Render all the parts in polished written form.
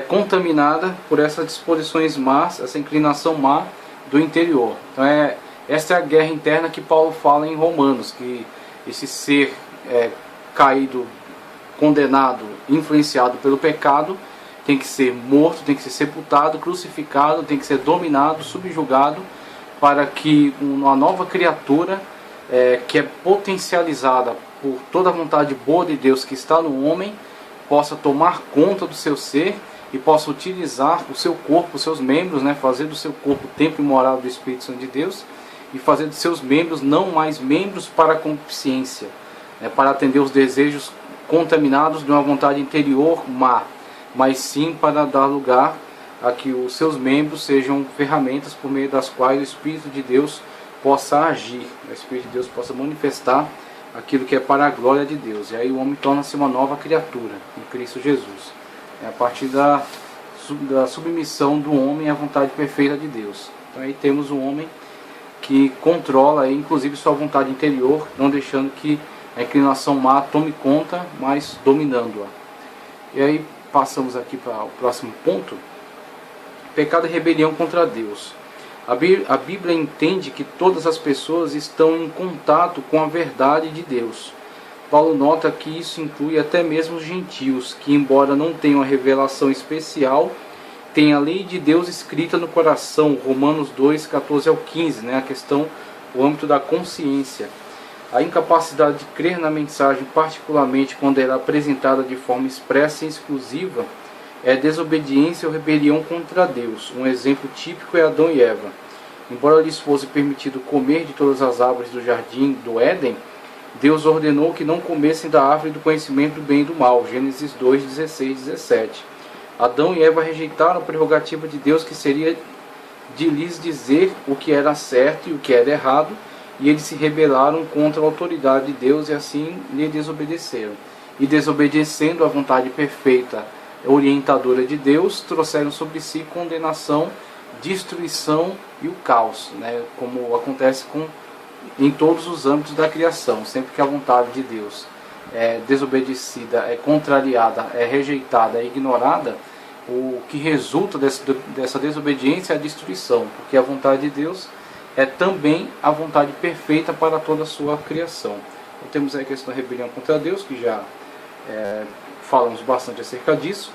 contaminada por essas disposições más, essa inclinação má do interior. Então essa é a guerra interna que Paulo fala em Romanos, que esse ser caído, condenado, influenciado pelo pecado, tem que ser morto, tem que ser sepultado, crucificado, tem que ser dominado, subjugado, para que uma nova criatura, que é potencializada por toda a vontade boa de Deus que está no homem, possa tomar conta do seu ser e possa utilizar o seu corpo, os seus membros, fazer do seu corpo o templo e morada do Espírito Santo de Deus, e fazer dos seus membros não mais membros para a concupiscência, para atender os desejos contaminados de uma vontade interior má, mas sim para dar lugar a que os seus membros sejam ferramentas por meio das quais o Espírito de Deus possa agir, o Espírito de Deus possa manifestar aquilo que é para a glória de Deus. E aí o homem torna-se uma nova criatura em Cristo Jesus. É a partir da submissão do homem à vontade perfeita de Deus. Então aí temos um homem que controla inclusive sua vontade interior, não deixando que a inclinação má tome conta, mas dominando-a. E aí passamos aqui para o próximo ponto. Pecado e rebelião contra Deus. A Bíblia entende que todas as pessoas estão em contato com a verdade de Deus. Paulo nota que isso inclui até mesmo os gentios, que embora não tenham a revelação especial, têm a lei de Deus escrita no coração. Romanos 2, 14 ao 15, a questão, o âmbito da consciência. A incapacidade de crer na mensagem, particularmente quando ela é apresentada de forma expressa e exclusiva, é desobediência ou rebelião contra Deus. Um exemplo típico é Adão e Eva. Embora lhes fosse permitido comer de todas as árvores do jardim do Éden, Deus ordenou que não comessem da árvore do conhecimento do bem e do mal. Gênesis 2, 16 e 17. Adão e Eva rejeitaram a prerrogativa de Deus, que seria de lhes dizer o que era certo e o que era errado, e eles se rebelaram contra a autoridade de Deus e assim lhe desobedeceram. E desobedecendo à vontade perfeita orientadora de Deus, trouxeram sobre si condenação, destruição e o caos, como acontece em todos os âmbitos da criação. Sempre que a vontade de Deus é desobedecida, é contrariada, é rejeitada, é ignorada, o que resulta dessa desobediência é a destruição, porque a vontade de Deus é também a vontade perfeita para toda a sua criação. Então, temos aí a questão da rebelião contra Deus, que já falamos bastante acerca disso.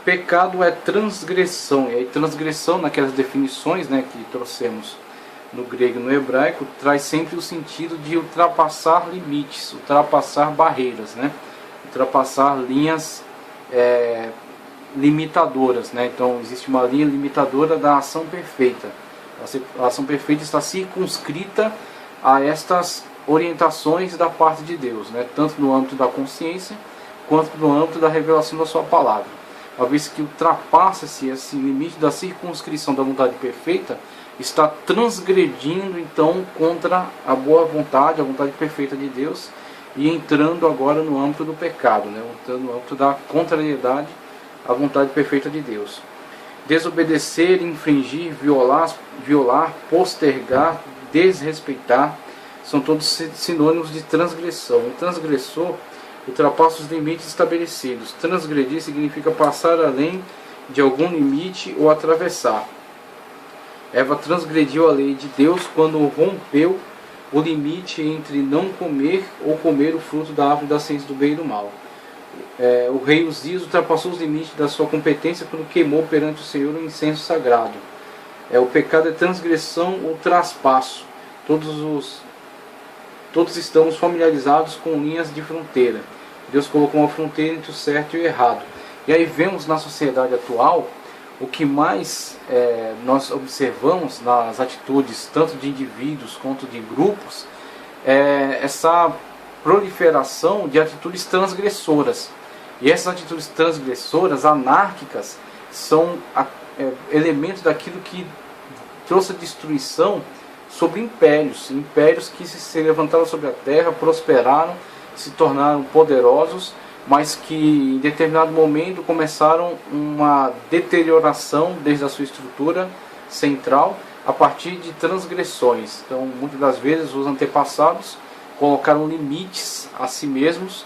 Pecado é transgressão, e aí transgressão, naquelas definições que trouxemos no grego e no hebraico, traz sempre o sentido de ultrapassar limites, ultrapassar barreiras, ultrapassar linhas limitadoras. Então existe uma linha limitadora da ação perfeita. A ação perfeita está circunscrita a estas orientações da parte de Deus, tanto no âmbito da consciência quanto no âmbito da revelação da sua palavra. Uma vez que ultrapassa-se esse limite da circunscrição da vontade perfeita, está transgredindo então contra a boa vontade, a vontade perfeita de Deus, e entrando agora no âmbito do pecado, entrando no âmbito da contrariedade à vontade perfeita de Deus. Desobedecer, infringir, violar, postergar, desrespeitar, são todos sinônimos de transgressão. O transgressor ultrapassa os limites estabelecidos. Transgredir significa passar além de algum limite ou atravessar. Eva transgrediu a lei de Deus quando rompeu o limite entre não comer ou comer o fruto da árvore da ciência do bem e do mal. O rei Uzias ultrapassou os limites da sua competência quando queimou perante o Senhor um incenso sagrado. O pecado é transgressão ou traspasso. Todos estamos familiarizados com linhas de fronteira. Deus colocou uma fronteira entre o certo e o errado. E aí vemos na sociedade atual, o que mais nós observamos nas atitudes tanto de indivíduos quanto de grupos, é essa proliferação de atitudes transgressoras. E essas atitudes transgressoras, anárquicas, são elementos daquilo que trouxe a destruição sobre impérios que se levantaram sobre a terra, prosperaram, se tornaram poderosos, mas que em determinado momento começaram uma deterioração desde a sua estrutura central a partir de transgressões. Então, muitas das vezes os antepassados colocaram limites a si mesmos,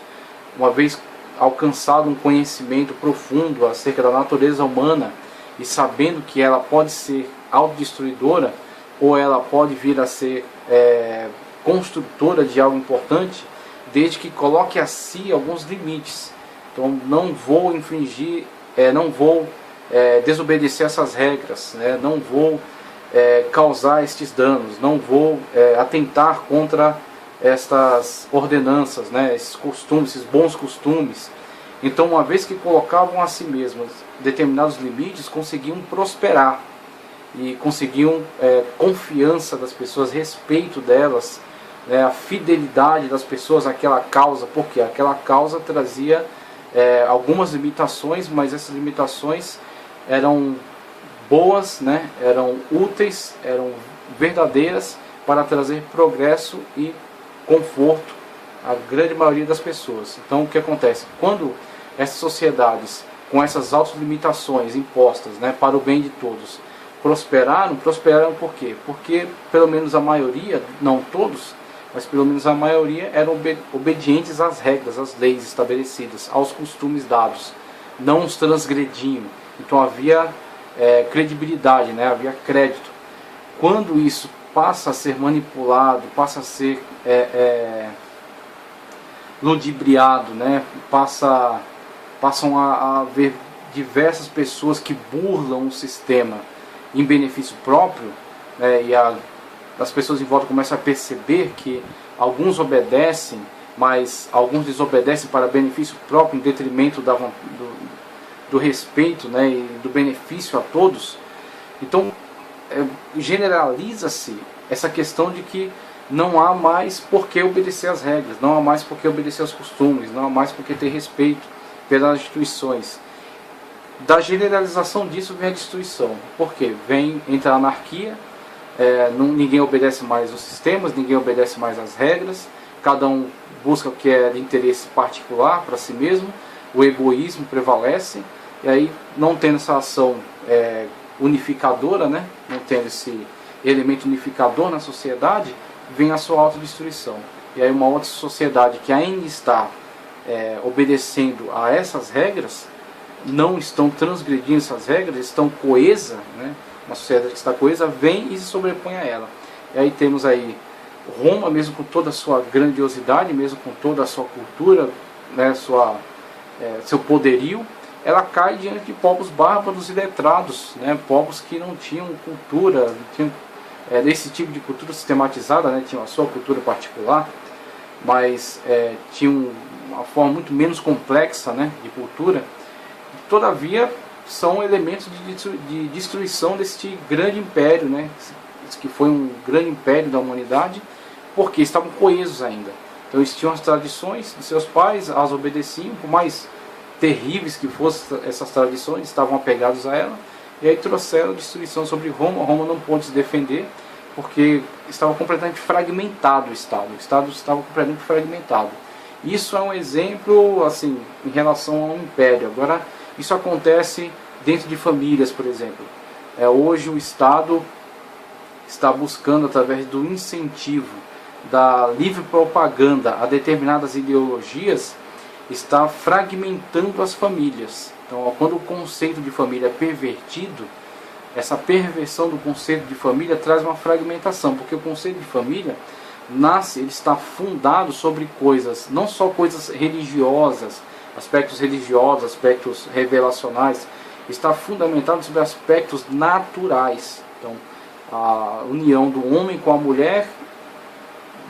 uma vez alcançado um conhecimento profundo acerca da natureza humana e sabendo que ela pode ser autodestruidora ou ela pode vir a ser construtora de algo importante, desde que coloque a si alguns limites. Então não vou infringir, não vou desobedecer essas regras, né? Não vou causar estes danos, não vou atentar contra estas ordenanças, né? Esses costumes, esses bons costumes. Então, uma vez que colocavam a si mesmos determinados limites, conseguiam prosperar e conseguiam confiança das pessoas, respeito delas, né? A fidelidade das pessoas àquela causa, porque aquela causa trazia algumas limitações, mas essas limitações eram boas, né? Eram úteis, eram verdadeiras para trazer progresso e conforto à grande maioria das pessoas. Então o que acontece? Quando essas sociedades com essas autolimitações impostas, né, para o bem de todos, prosperaram por quê? Porque pelo menos a maioria, não todos, mas pelo menos a maioria eram obedientes às regras, às leis estabelecidas, aos costumes dados, não os transgrediam. Então havia credibilidade, né? Havia crédito. Quando isso passa a ser manipulado, passa a ser ludibriado, né? Passam a haver diversas pessoas que burlam o sistema em benefício próprio, né? E as pessoas em volta começam a perceber que alguns obedecem, mas alguns desobedecem para benefício próprio, em detrimento do respeito, né, e do benefício a todos. Então generaliza-se essa questão de que não há mais por que obedecer às regras, não há mais por que obedecer aos costumes, não há mais por que ter respeito pelas instituições. Da generalização disso vem a destruição. Por quê? Entra a anarquia, ninguém obedece mais aos sistemas, ninguém obedece mais às regras, cada um busca o que é de interesse particular para si mesmo, o egoísmo prevalece, e aí, não tendo essa ação unificadora, né, não tendo esse elemento unificador na sociedade, vem a sua autodestruição. E aí uma outra sociedade que ainda está obedecendo a essas regras, não estão transgredindo essas regras, estão coesa, né, uma sociedade que está coesa, vem e se sobrepõe a ela. E aí temos aí Roma, mesmo com toda a sua grandiosidade, mesmo com toda a sua cultura, né, seu poderio, ela cai diante de povos bárbaros e letrados, né, povos que não tinham cultura, não tinham esse tipo de cultura sistematizada, né, tinham a sua cultura particular, mas tinham uma forma muito menos complexa, né, de cultura. Todavia, são elementos de destruição deste grande império, né, que foi um grande império da humanidade, porque estavam coesos ainda. Então eles tinham as tradições de seus pais, as obedeciam, por mais terríveis que fossem essas tradições, estavam apegados a ela, e aí trouxeram destruição sobre Roma. Roma não pôde se defender, porque estava completamente fragmentado o Estado estava completamente fragmentado. Isso é um exemplo, assim, em relação ao império. Agora, isso acontece dentro de famílias, por exemplo. Hoje o Estado está buscando, através do incentivo, da livre propaganda a determinadas ideologias, está fragmentando as famílias. Então, quando o conceito de família é pervertido, essa perversão do conceito de família traz uma fragmentação, porque o conceito de família ele está fundado sobre coisas, não só coisas religiosas, aspectos religiosos, aspectos revelacionais, está fundamentado sobre aspectos naturais. Então, a união do homem com a mulher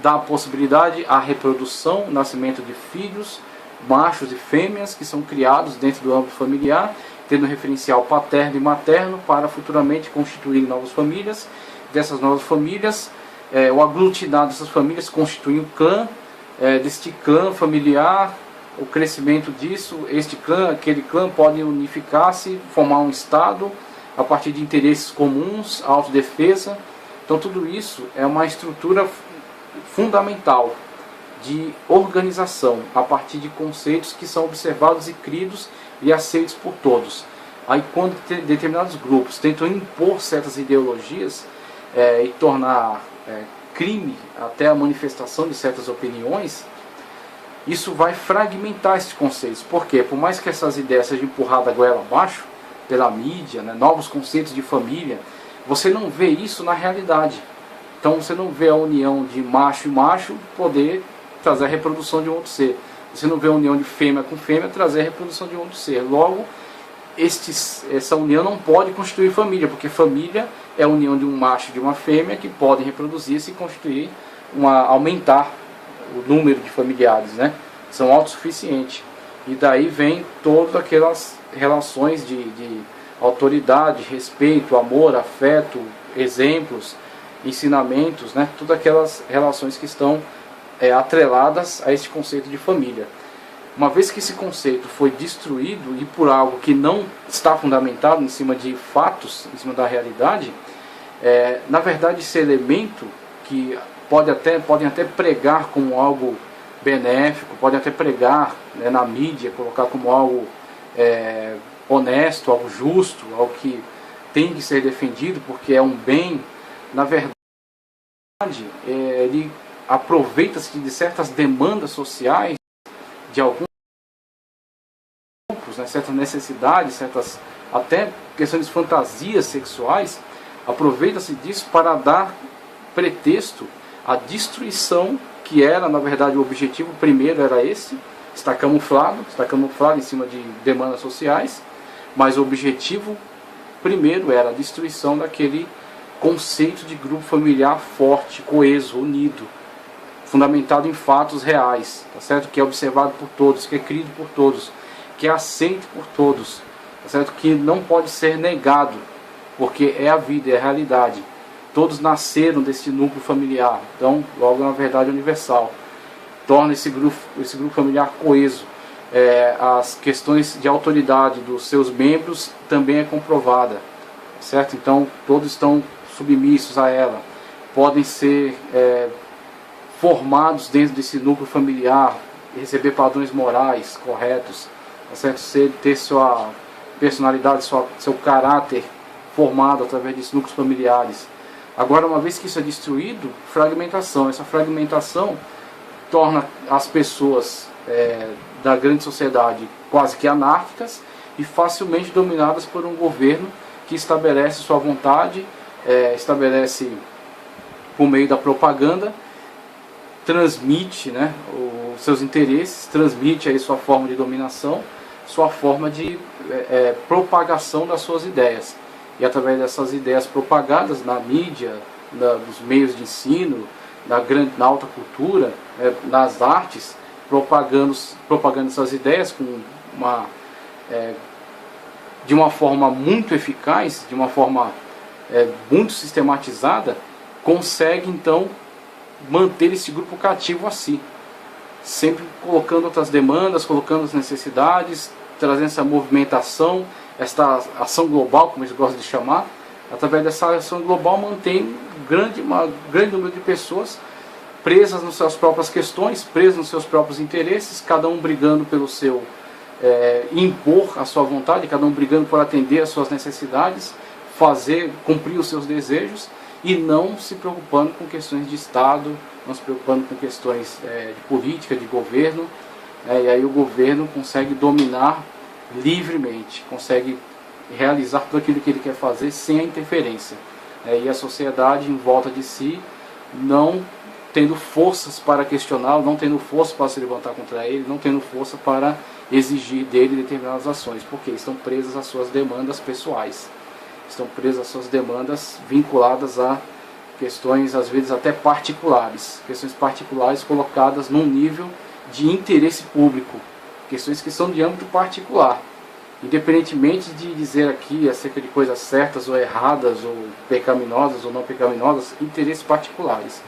dá a possibilidade à reprodução, nascimento de filhos, machos e fêmeas, que são criados dentro do âmbito familiar, tendo referencial paterno e materno, para futuramente constituir novas famílias. Dessas novas famílias, o aglutinado dessas famílias constitui um clã, deste clã familiar, o crescimento disso, este clã, aquele clã podem unificar-se, formar um Estado, a partir de interesses comuns, autodefesa. Então tudo isso é uma estrutura fundamental de organização, a partir de conceitos que são observados e cridos e aceitos por todos. Aí quando determinados grupos tentam impor certas ideologias e tornar crime até a manifestação de certas opiniões, isso vai fragmentar esses conceitos. Por quê? Por mais que essas ideias sejam empurradas goela abaixo pela mídia, né, novos conceitos de família, você não vê isso na realidade. Então você não vê a união de macho e macho poder trazer a reprodução de um outro ser. Você não vê a união de fêmea com fêmea trazer a reprodução de um outro ser. Logo, essa união não pode constituir família, porque família é a união de um macho e de uma fêmea que podem reproduzir-se e constituir, aumentar o número de familiares, né? São autossuficientes. E daí vem todas aquelas relações de autoridade, respeito, amor, afeto, exemplos, ensinamentos, né? Todas aquelas relações que estão atreladas a este conceito de família. Uma vez que esse conceito foi destruído e por algo que não está fundamentado em cima de fatos, em cima da realidade, na verdade esse elemento que podem até pregar como algo benéfico, podem até pregar, né, na mídia, colocar como algo honesto, algo justo, algo que tem que ser defendido porque é um bem, na verdade ele aproveita-se de certas demandas sociais, de alguns grupos, né, certas necessidades, certas até questões de fantasias sexuais, aproveita-se disso para dar pretexto à destruição, que era, na verdade, o objetivo primeiro era esse, está camuflado em cima de demandas sociais, mas o objetivo primeiro era a destruição daquele conceito de grupo familiar forte, coeso, unido, fundamentado em fatos reais, tá certo? Que é observado por todos, que é crido por todos, que é aceito por todos, tá certo? Que não pode ser negado, porque é a vida, é a realidade. Todos nasceram desse núcleo familiar, então logo na verdade universal. Torna esse grupo familiar coeso. As questões de autoridade dos seus membros também é comprovada, certo? Então todos estão submissos a ela, podem ser formados dentro desse núcleo familiar, receber padrões morais corretos, tá certo? Ter sua personalidade, seu caráter formado através desses núcleos familiares. Agora, uma vez que isso é destruído, fragmentação. Essa fragmentação torna as pessoas da grande sociedade quase que anárquicas e facilmente dominadas por um governo que estabelece sua vontade, estabelece por meio da propaganda, transmite, né, os seus interesses, transmite aí sua forma de dominação, sua forma de propagação das suas ideias. E através dessas ideias propagadas na mídia, nos meios de ensino, na alta cultura, nas artes, propagando essas ideias de uma forma muito eficaz, de uma forma muito sistematizada, consegue então manter esse grupo cativo a si, sempre colocando outras demandas, colocando as necessidades, trazendo essa movimentação, esta ação global, como eles gostam de chamar. Através dessa ação global mantém um grande número de pessoas presas nas suas próprias questões, presas nos seus próprios interesses, cada um brigando pelo seu impor a sua vontade, cada um brigando por atender às suas necessidades, cumprir os seus desejos, e não se preocupando com questões de Estado, não se preocupando com questões de política, de governo, e aí o governo consegue dominar livremente, consegue realizar tudo aquilo que ele quer fazer sem a interferência, e a sociedade em volta de si não tendo forças para questioná-lo, não tendo força para se levantar contra ele, não tendo força para exigir dele determinadas ações, porque estão presas às suas demandas pessoais, estão presas às suas demandas vinculadas a questões às vezes até particulares, questões particulares colocadas num nível de interesse público, questões que são de âmbito particular, independentemente de dizer aqui acerca de coisas certas ou erradas, ou pecaminosas ou não pecaminosas, interesses particulares,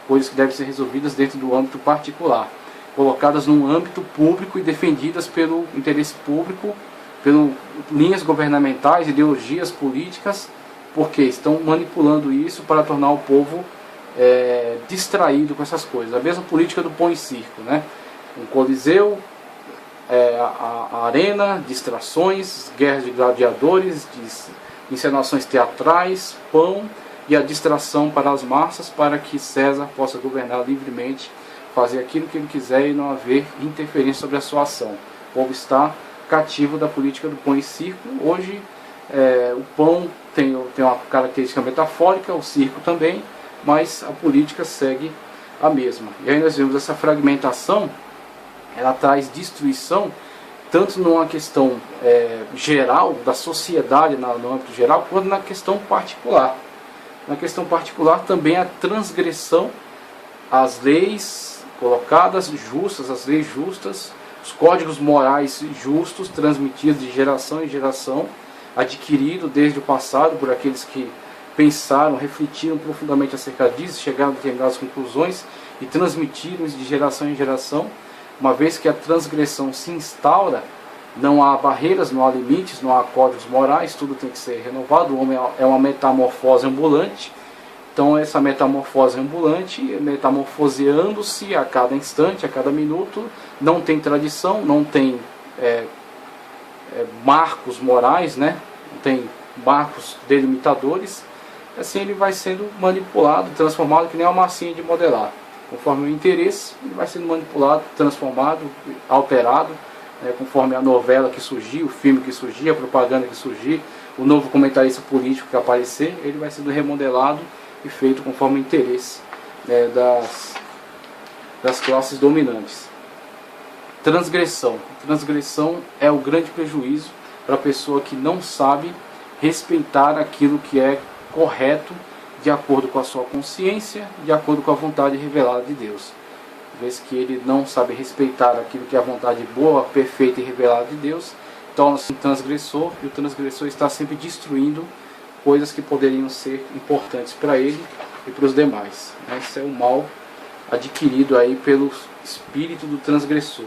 coisas que devem ser resolvidas dentro do âmbito particular, colocadas num âmbito público e defendidas pelo interesse público, pelas linhas governamentais, ideologias políticas, porque estão manipulando isso para tornar o povo distraído com essas coisas. A mesma política do pão e circo, né? Um coliseu, a arena, distrações, guerras de gladiadores, encenações teatrais, pão e a distração para as massas, para que César possa governar livremente, fazer aquilo que ele quiser e não haver interferência sobre a sua ação. O povo está cativo da política do pão e circo. Hoje o pão tem uma característica metafórica, o circo também, mas a política segue a mesma. E aí nós vemos essa fragmentação, ela traz destruição, tanto numa questão geral, da sociedade no âmbito geral, quanto na questão particular. Na questão particular também a transgressão às leis colocadas justas, as leis justas, os códigos morais justos, transmitidos de geração em geração, adquirido desde o passado por aqueles que pensaram, refletiram profundamente acerca disso, chegaram a determinadas conclusões e transmitiram isso de geração em geração. Uma vez que a transgressão se instaura, não há barreiras, não há limites, não há códigos morais, tudo tem que ser renovado. O homem é uma metamorfose ambulante. Então essa metamorfose ambulante, metamorfoseando-se a cada instante, a cada minuto, não tem tradição, não tem marcos morais, né? Não tem marcos delimitadores. Assim ele vai sendo manipulado, transformado, que nem uma massinha de modelar. Conforme o interesse, ele vai sendo manipulado, transformado, alterado, conforme a novela que surgir, o filme que surgir, a propaganda que surgir, o novo comentarista político que aparecer, ele vai sendo remodelado e feito conforme o interesse das classes dominantes. Transgressão. Transgressão é o grande prejuízo para a pessoa que não sabe respeitar aquilo que é correto, de acordo com a sua consciência, de acordo com a vontade revelada de Deus. Uma vez que ele não sabe respeitar aquilo que é a vontade boa, perfeita e revelada de Deus, torna-se um transgressor, e o transgressor está sempre destruindo coisas que poderiam ser importantes para ele e para os demais. Esse é o mal adquirido aí pelo espírito do transgressor.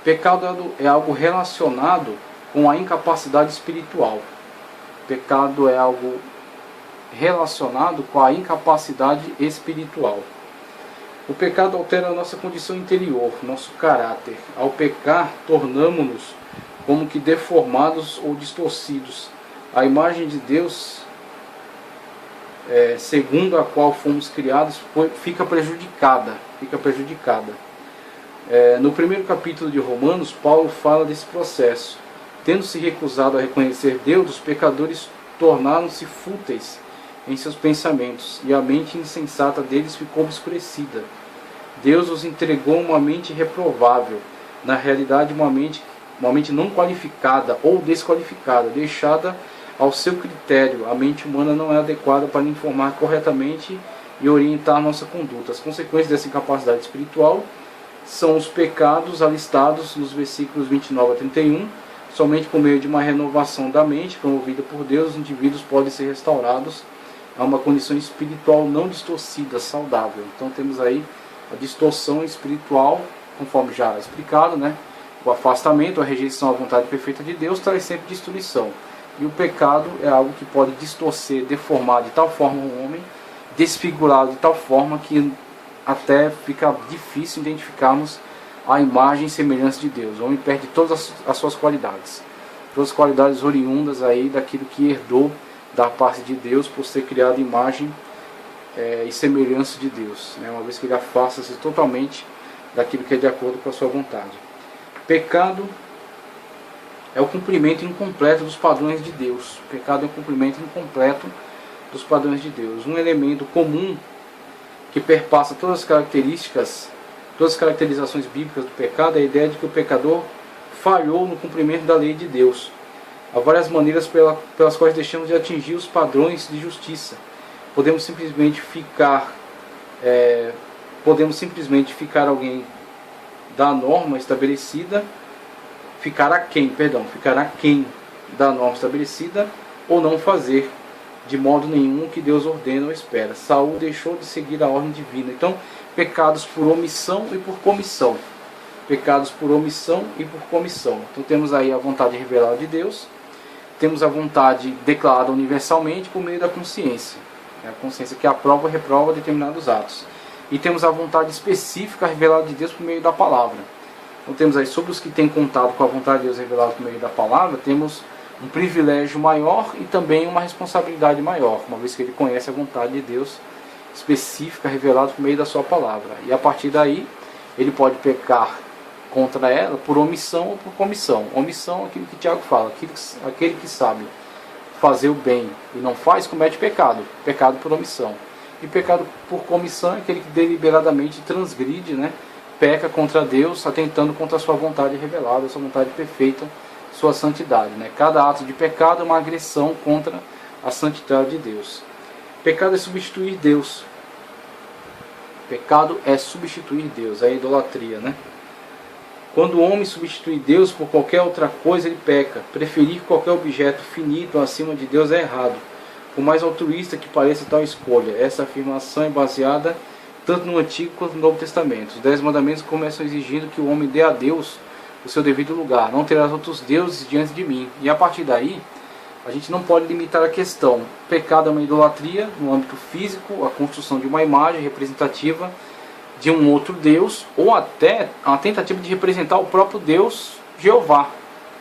Pecado é algo relacionado com a incapacidade espiritual. Pecado é algo relacionado com a incapacidade espiritual. O pecado altera a nossa condição interior, nosso caráter. Ao pecar, tornamo-nos como que deformados ou distorcidos. A imagem de Deus, segundo a qual fomos criados, fica prejudicada. No primeiro capítulo de Romanos, Paulo fala desse processo. Tendo se recusado a reconhecer Deus, os pecadores tornaram-se fúteis em seus pensamentos, e a mente insensata deles ficou obscurecida. Deus os entregou uma mente reprovável, na realidade uma mente não qualificada ou desqualificada, deixada ao seu critério. A mente humana não é adequada para informar corretamente e orientar nossa conduta. As consequências dessa incapacidade espiritual são os pecados alistados nos versículos 29 a 31. Somente por meio de uma renovação da mente, promovida por Deus, os indivíduos podem ser restaurados a uma condição espiritual não distorcida, saudável. Então temos aí a distorção espiritual, conforme já explicado, né? O afastamento, a rejeição à vontade perfeita de Deus traz sempre destruição. E o pecado é algo que pode distorcer, deformar de tal forma o homem, desfigurá-lo de tal forma que até fica difícil identificarmos a imagem e semelhança de Deus. O homem perde todas as suas qualidades. Todas as qualidades oriundas aí daquilo que herdou da parte de Deus por ser criado imagem e semelhança de Deus, né? Uma vez que ele afasta-se totalmente daquilo que é de acordo com a sua vontade. Pecado é o cumprimento incompleto dos padrões de Deus. Pecado é o cumprimento incompleto dos padrões de Deus. Um elemento comum que perpassa todas as caracterizações bíblicas do pecado é a ideia de que o pecador falhou no cumprimento da lei de Deus. Há várias maneiras pelas quais deixamos de atingir os padrões de justiça. Podemos simplesmente ficar alguém da norma estabelecida, ficar aquém da norma estabelecida, ou não fazer de modo nenhum o que Deus ordena ou espera. Saul deixou de seguir a ordem divina. Então, pecados por omissão e por comissão. Pecados por omissão e por comissão. Então temos aí a vontade revelada de Deus, temos a vontade declarada universalmente por meio da consciência. É a consciência que aprova ou reprova determinados atos. E temos a vontade específica revelada de Deus por meio da palavra. Então temos aí, sobre os que têm contato com a vontade de Deus revelada por meio da palavra, temos um privilégio maior e também uma responsabilidade maior, uma vez que ele conhece a vontade de Deus específica revelada por meio da sua palavra. E a partir daí, ele pode pecar contra ela por omissão ou por comissão. Omissão é aquilo que Tiago fala, aquele que sabe fazer o bem e não faz, comete pecado. Pecado por omissão. E pecado por comissão é aquele que deliberadamente transgride, né? Peca contra Deus, atentando contra a sua vontade revelada, a sua vontade perfeita, sua santidade. Né? Cada ato de pecado é uma agressão contra a santidade de Deus. Pecado é substituir Deus. Pecado é substituir Deus, é a idolatria, né? Quando o homem substitui Deus por qualquer outra coisa, ele peca. Preferir qualquer objeto finito acima de Deus é errado. Por mais altruísta que pareça tal escolha, essa afirmação é baseada tanto no Antigo quanto no Novo Testamento. Os 10 mandamentos começam exigindo que o homem dê a Deus o seu devido lugar. Não terás outros deuses diante de mim. E a partir daí, a gente não pode limitar a questão. Pecado é uma idolatria no âmbito físico, a construção de uma imagem representativa de um outro Deus, ou até a tentativa de representar o próprio Deus, Jeová,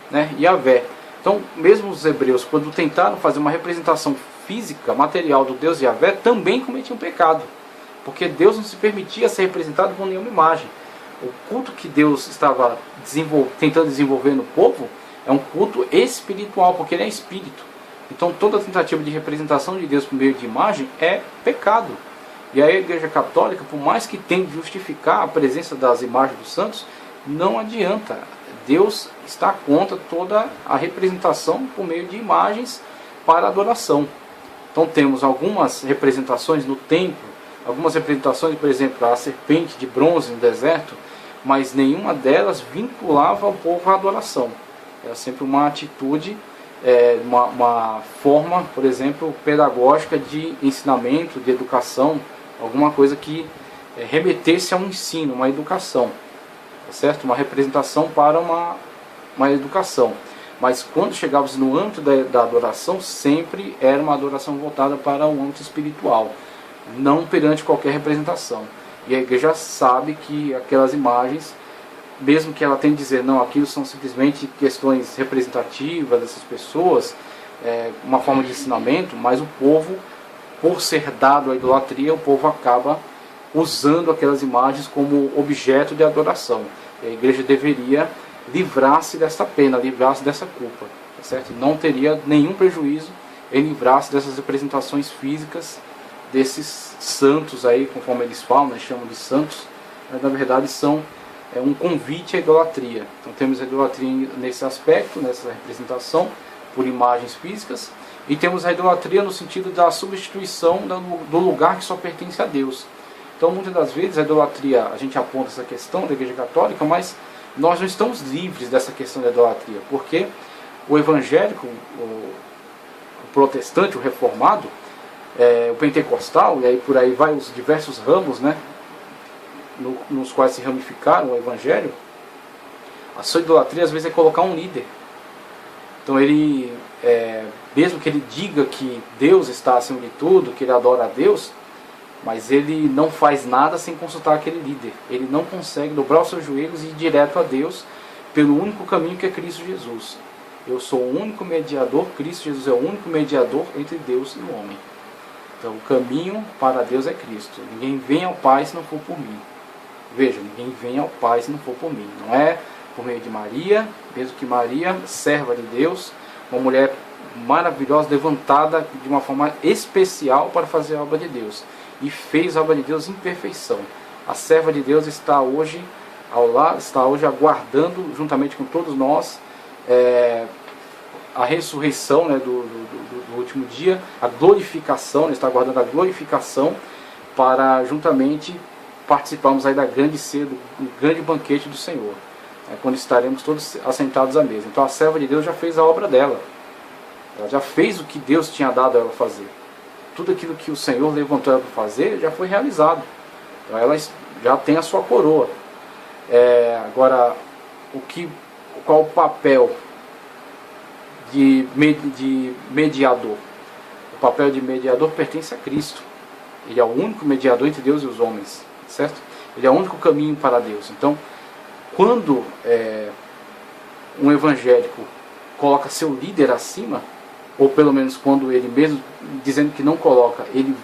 né, Yahvé. Então, mesmo os hebreus, quando tentaram fazer uma representação física, material do Deus Yahvé, também cometiam pecado, porque Deus não se permitia ser representado com nenhuma imagem. O culto que Deus estava tentando desenvolver no povo é um culto espiritual, porque ele é espírito. Então toda tentativa de representação de Deus por meio de imagem é pecado. E a Igreja Católica, por mais que tente justificar a presença das imagens dos santos, não adianta. Deus está contra toda a representação por meio de imagens para adoração. Então temos algumas representações no templo, algumas representações, por exemplo, a serpente de bronze no deserto, mas nenhuma delas vinculava o povo à adoração. Era sempre uma atitude, uma forma, por exemplo, pedagógica de ensinamento, de educação, alguma coisa que remetesse a um ensino, uma educação, tá certo? Uma representação para uma educação. Mas quando chegávamos no âmbito da adoração, sempre era uma adoração voltada para o âmbito espiritual, não perante qualquer representação. E a igreja sabe que aquelas imagens, mesmo que ela tenha de dizer, não, aquilo são simplesmente questões representativas dessas pessoas, uma forma de ensinamento, mas o povo, por ser dado à idolatria, o povo acaba usando aquelas imagens como objeto de adoração. E a igreja deveria livrar-se dessa pena, livrar-se dessa culpa, tá certo? Não teria nenhum prejuízo em livrar-se dessas representações físicas desses santos aí, conforme eles falam, né, chamam de santos, mas na verdade são um convite à idolatria. Então temos a idolatria nesse aspecto, nessa representação por imagens físicas, e temos a idolatria no sentido da substituição do lugar que só pertence a Deus. Então muitas das vezes a idolatria, a gente aponta essa questão da Igreja Católica, mas nós não estamos livres dessa questão da idolatria, porque o evangélico, o protestante, o reformado, o pentecostal, e aí por aí vai os diversos ramos, né, nos quais se ramificaram o evangelho, a sua idolatria às vezes é colocar um líder. Então ele, mesmo que ele diga que Deus está acima de tudo, que ele adora a Deus, mas ele não faz nada sem consultar aquele líder. Ele não consegue dobrar os seus joelhos e ir direto a Deus pelo único caminho que é Cristo Jesus. Eu sou o único mediador, Cristo Jesus é o único mediador entre Deus e o homem. Então o caminho para Deus é Cristo. Ninguém vem ao Pai se não for por mim. Veja, ninguém vem ao Pai se não for por mim. Não é por meio de Maria, mesmo que Maria, serva de Deus, uma mulher maravilhosa, levantada de uma forma especial para fazer a obra de Deus. E fez a obra de Deus em perfeição. A serva de Deus está hoje ao lado, está hoje aguardando, juntamente com todos nós, a ressurreição, né, do último dia, a glorificação, está aguardando a glorificação para juntamente participarmos aí da grande ceia, do grande banquete do Senhor, quando estaremos todos assentados à mesa. Então a serva de Deus já fez a obra dela, ela já fez o que Deus tinha dado a ela fazer. Tudo aquilo que o Senhor levantou ela para fazer já foi realizado. Então ela já tem a sua coroa. Agora, qual o papel de mediador? O papel de mediador pertence a Cristo. Ele é o único mediador entre Deus e os homens, certo? Ele é o único caminho para Deus. Então, quando um evangélico coloca seu líder acima, ou pelo menos quando ele mesmo dizendo que não coloca, ele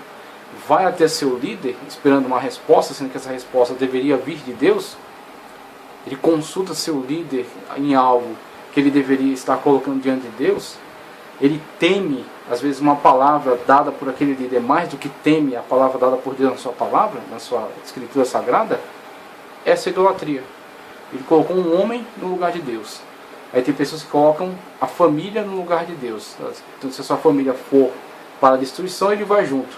vai até seu líder esperando uma resposta, sendo que essa resposta deveria vir de Deus, ele consulta seu líder em algo que ele deveria estar colocando diante de Deus, ele teme, às vezes, uma palavra dada por aquele líder mais do que teme a palavra dada por Deus na sua palavra, na sua escritura sagrada, essa é idolatria. Ele colocou um homem no lugar de Deus. Aí tem pessoas que colocam a família no lugar de Deus. Então, se a sua família for para a destruição, ele vai junto.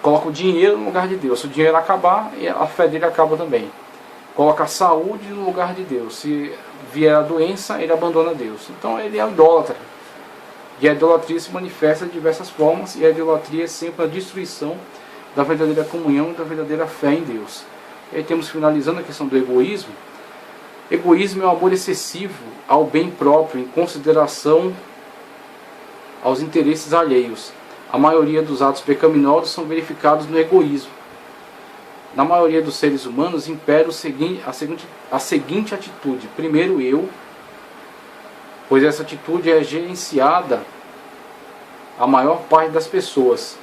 Coloca o dinheiro no lugar de Deus. Se o dinheiro acabar, a fé dele acaba também. Coloca a saúde no lugar de Deus. Se vier a doença, ele abandona Deus. Então ele é idólatra. E a idolatria se manifesta de diversas formas. E a idolatria é sempre a destruição da verdadeira comunhão e da verdadeira fé em Deus. E aí temos, finalizando a questão do egoísmo. Egoísmo é o amor excessivo ao bem próprio, em consideração aos interesses alheios. A maioria dos atos pecaminosos são verificados no egoísmo. Na maioria dos seres humanos impera a seguinte atitude: primeiro eu, pois essa atitude é gerenciada a maior parte das pessoas.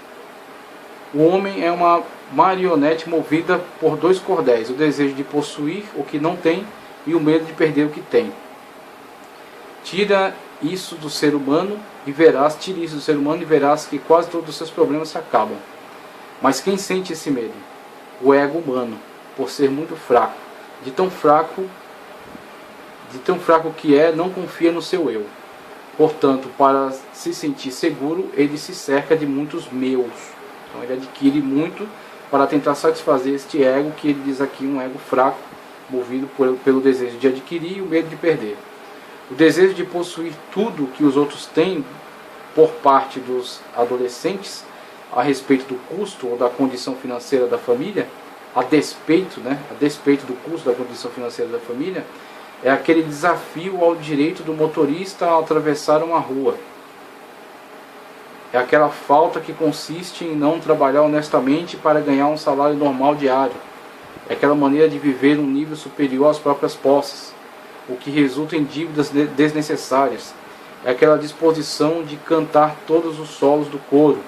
O homem é uma marionete movida por dois cordéis: o desejo de possuir o que não tem e o medo de perder o que tem. Tire isso do ser humano e verás que quase todos os seus problemas se acabam. Mas quem sente esse medo? O ego humano, por ser muito fraco. De tão fraco que é, não confia no seu eu. Portanto, para se sentir seguro, ele se cerca de muitos meus. Então ele adquire muito para tentar satisfazer este ego, que ele diz aqui um ego fraco, movido pelo desejo de adquirir e o medo de perder. O desejo de possuir tudo que os outros têm por parte dos adolescentes a respeito do custo ou da condição financeira da família, a despeito do custo da condição financeira da família, é aquele desafio ao direito do motorista a atravessar uma rua. É aquela falta que consiste em não trabalhar honestamente para ganhar um salário normal diário. É aquela maneira de viver um nível superior às próprias posses, o que resulta em dívidas desnecessárias. É aquela disposição de cantar todos os solos do coro,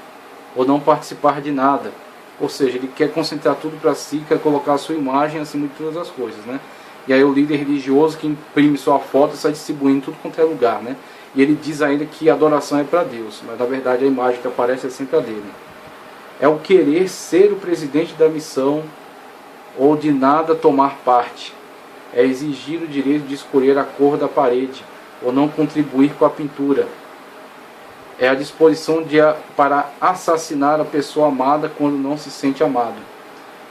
ou não participar de nada. Ou seja, ele quer concentrar tudo para si, quer colocar a sua imagem acima de todas as coisas, né? E aí o líder religioso que imprime sua foto está distribuindo tudo quanto é lugar, né? E ele diz ainda que a adoração é para Deus, mas na verdade a imagem que aparece é sempre a dele. É o querer ser o presidente da missão ou de nada tomar parte. É exigir o direito de escolher a cor da parede ou não contribuir com a pintura. É a disposição para assassinar a pessoa amada quando não se sente amado.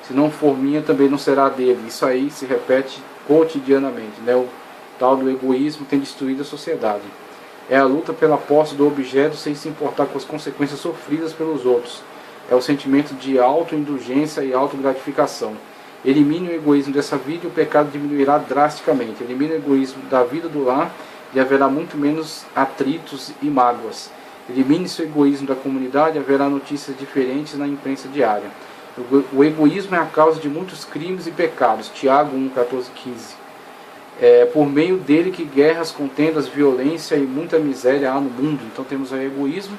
Se não for minha, também não será dele. Isso aí se repete cotidianamente, né? O tal do egoísmo tem destruído a sociedade. É a luta pela posse do objeto sem se importar com as consequências sofridas pelos outros. É o sentimento de autoindulgência e autogratificação. Elimine o egoísmo dessa vida e o pecado diminuirá drasticamente. Elimine o egoísmo da vida do lar e haverá muito menos atritos e mágoas. Elimine-se o egoísmo da comunidade e haverá notícias diferentes na imprensa diária. O egoísmo é a causa de muitos crimes e pecados. Tiago 1, 14, 15. É por meio dele que guerras, contendas, violência e muita miséria há no mundo. Então temos o egoísmo,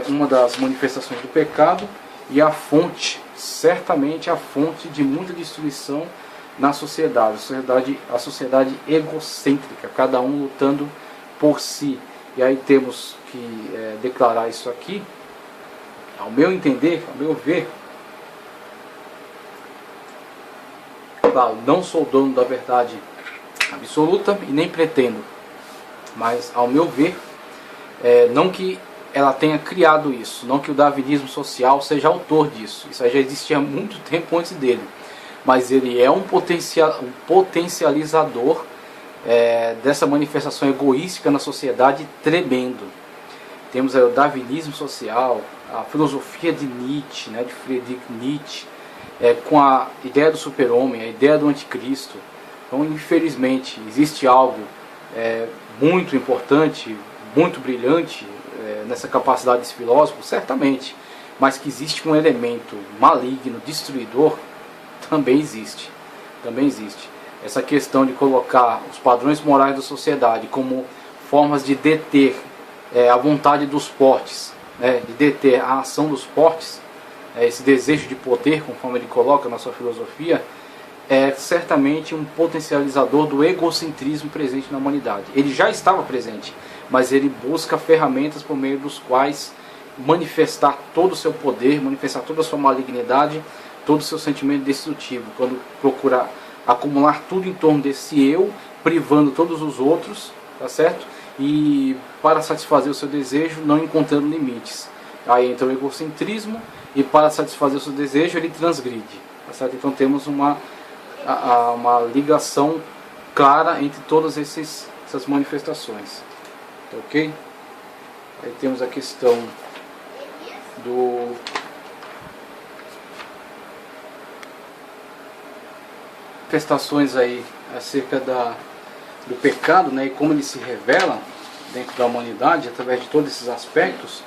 uma das manifestações do pecado, e a fonte, certamente a fonte de muita destruição na sociedade. A sociedade egocêntrica, cada um lutando por si. E aí temos que declarar isso aqui, ao meu entender, ao meu ver. Claro, não sou dono da verdade absoluta e nem pretendo, mas ao meu ver, não que ela tenha criado isso, não que o darwinismo social seja autor disso, isso aí já existia há muito tempo antes dele, mas ele é um potencializador dessa manifestação egoística na sociedade tremendo. Temos aí o darwinismo social, a filosofia de Nietzsche, de Friedrich Nietzsche, com a ideia do super-homem, a ideia do anticristo. Então, infelizmente, existe algo muito importante, muito brilhante nessa capacidade desse filósofo, certamente, mas que existe um elemento maligno, destruidor, também existe. Também existe. Essa questão de colocar os padrões morais da sociedade como formas de deter a vontade dos fortes, de deter a ação dos fortes, esse desejo de poder, conforme ele coloca na sua filosofia, é certamente um potencializador do egocentrismo presente na humanidade. Ele já estava presente, mas ele busca ferramentas por meio dos quais manifestar todo o seu poder, manifestar toda a sua malignidade, todo o seu sentimento destrutivo, quando procura acumular tudo em torno desse eu, privando todos os outros, tá certo? E para satisfazer o seu desejo, não encontrando limites. Aí entra o egocentrismo, e para satisfazer o seu desejo, ele transgride, tá certo? Então temos uma ligação clara entre todas essas manifestações, tá ok? Aí temos a questão manifestações aí acerca do pecado, né, e como ele se revela dentro da humanidade através de todos esses aspectos.